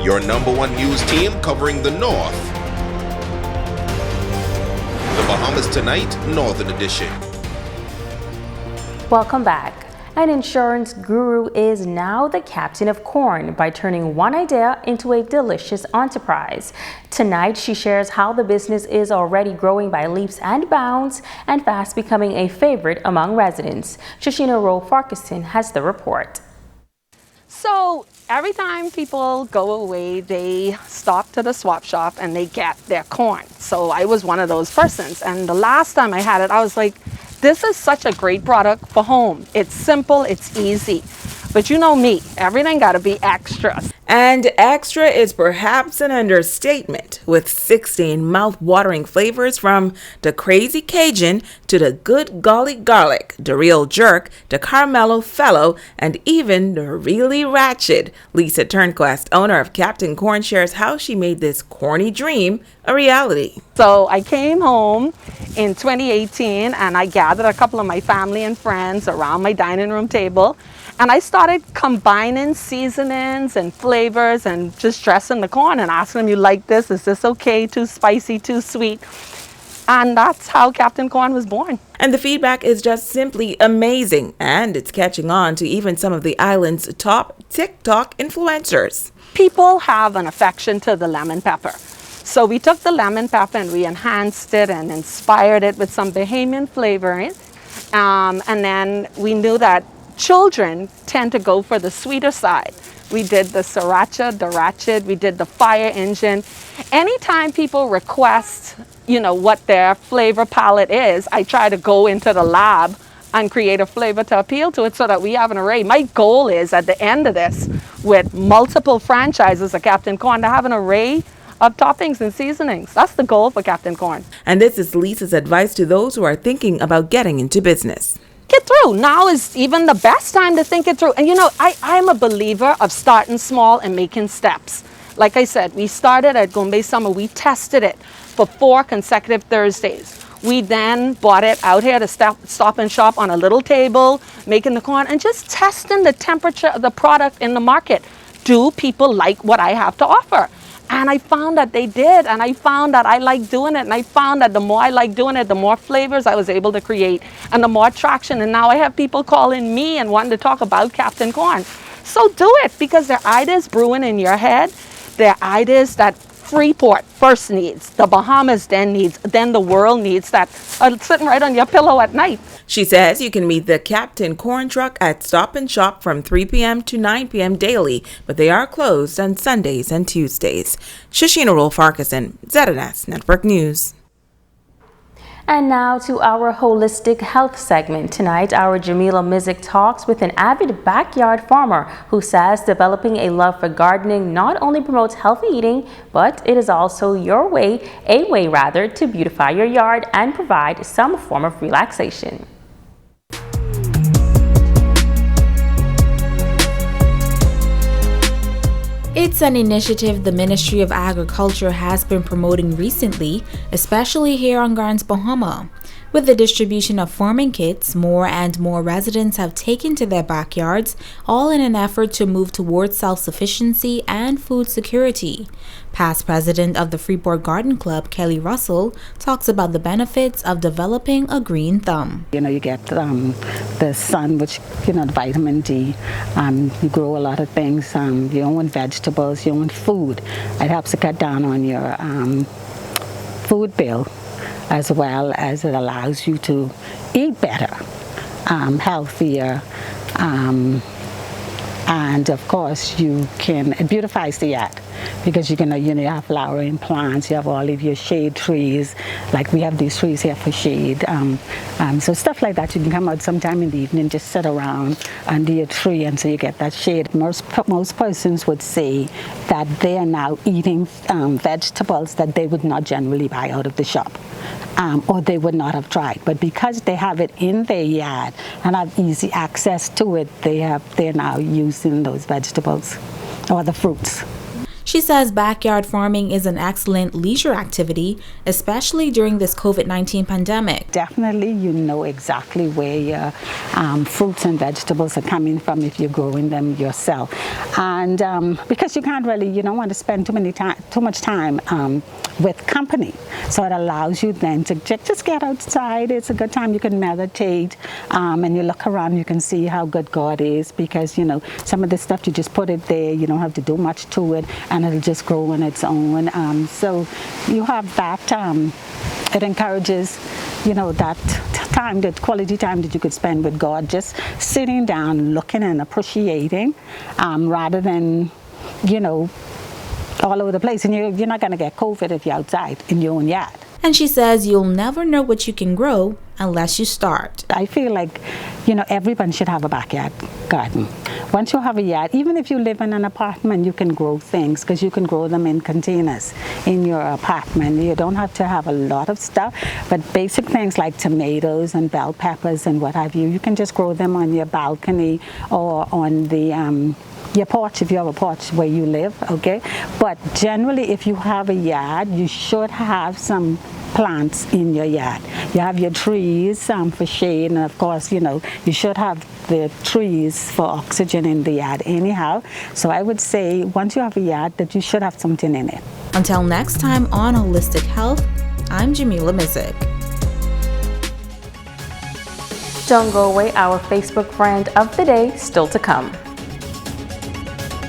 your #1 news team covering the North. The Bahamas Tonight, Northern Edition. Welcome back. An insurance guru is now the captain of corn by turning one idea into a delicious enterprise. Tonight, she shares how the business is already growing by leaps and bounds and fast becoming a favorite among residents. Shoshina Rowe-Farquharson has the report. So every time people go away, they stop to the swap shop and they get their corn. So I was one of those persons. And the last time I had it, I was like, this is such a great product for home. It's simple, it's easy. But you know me, everything gotta be extra. And extra is perhaps an understatement, with 16 mouth-watering flavors from the Crazy Cajun to the Good Golly Garlic, the Real Jerk, the Caramello Fellow, and even the Really Ratchet. Lisa Turnquest, owner of Captain Corn, shares how she made this corny dream a reality. So I came home in 2018 and I gathered a couple of my family and friends around my dining room table. And I started combining seasonings and flavors and just dressing the corn and asking them, you like this? Is this okay? Too spicy, too sweet? And that's how Captain Corn was born. And the feedback is just simply amazing. And it's catching on to even some of the island's top TikTok influencers. People have an affection to the lemon pepper. So we took the lemon pepper and we enhanced it and inspired it with some Bahamian flavoring. And then we knew that children tend to go for the sweeter side. We did the sriracha, the ratchet, we did the fire engine. Anytime people request, what their flavor palette is, I try to go into the lab and create a flavor to appeal to it so that we have an array. My goal is at the end of this, with multiple franchises of Captain Corn, to have an array of toppings and seasonings. That's the goal for Captain Corn. And this is Lisa's advice to those who are thinking about getting into business. Get through. Now is even the best time to think it through. And I'm a believer of starting small and making steps. Like I said, we started at Gombe Summer. We tested it for 4 consecutive Thursdays. We then bought it out here to stop and shop on a little table, making the corn and just testing the temperature of the product in the market. Do people like what I have to offer? And I found that they did, and I found that I like doing it, and I found that the more I like doing it, the more flavors I was able to create, and the more traction. And now I have people calling me and wanting to talk about Captain Corn. So do it, because there are ideas brewing in your head. There are ideas that Freeport first needs, the Bahamas then needs, then the world needs, that are sitting right on your pillow at night. She says you can meet the Captain Corn truck at Stop and Shop from 3 p.m. to 9 p.m. daily, but they are closed on Sundays and Tuesdays. Shoshina Rowe-Farquharson, ZNS Network News. And now to our holistic health segment. Tonight, our Jamila Mizik talks with an avid backyard farmer who says developing a love for gardening not only promotes healthy eating, but it is also a way to beautify your yard and provide some form of relaxation. It's an initiative the Ministry of Agriculture has been promoting recently, especially here on Gardens Bahama. With the distribution of farming kits, more and more residents have taken to their backyards, all in an effort to move towards self-sufficiency and food security. Past president of the Freeport Garden Club, Kelly Russell, talks about the benefits of developing a green thumb. You get the sun, which, the vitamin D. You grow a lot of things, your own vegetables, your own food. It helps to cut down on your food bill, as well as it allows you to eat better, healthier, and of course it beautifies the yard, because you have flowering plants, you have all of your shade trees, like we have these trees here for shade. So stuff like that, you can come out sometime in the evening, just sit around under your tree, and so you get that shade. Most persons would say that they are now eating vegetables that they would not generally buy out of the shop. Or they would not have tried, but because they have it in their yard and have easy access to it, they're now using those vegetables or the fruits. She says backyard farming is an excellent leisure activity, especially during this COVID-19 pandemic. Definitely, you know exactly where your fruits and vegetables are coming from if you're growing them yourself. And because you can't really, you don't want to spend too much time with company. So it allows you then to just get outside. It's a good time. You can meditate and you look around, you can see how good God is, because, you know, some of the stuff you just put it there, you don't have to do much to it, and it'll just grow on its own. So you have that. It encourages, you know, that time, that quality time that you could spend with God, just sitting down, looking and appreciating, rather than, you know, all over the place. And you're not going to get COVID if you're outside in your own yard. And she says you'll never know what you can grow unless you start. I feel like, you know, everyone should have a backyard garden. Once you have a yard, even if you live in an apartment, you can grow things, because you can grow them in containers in your apartment. You don't have to have a lot of stuff, but basic things like tomatoes and bell peppers and what have you, you can just grow them on your balcony or on the your porch, if you have a porch where you live, okay? But generally, if you have a yard, you should have some plants in your yard. You have your trees for shade, and of course, you know, you should have the trees for oxygen in the yard anyhow. So I would say once you have a yard, that you should have something in it. Until next time on Holistic Health, I'm Jamila Mizik. Don't go away, our Facebook friend of the day still to come.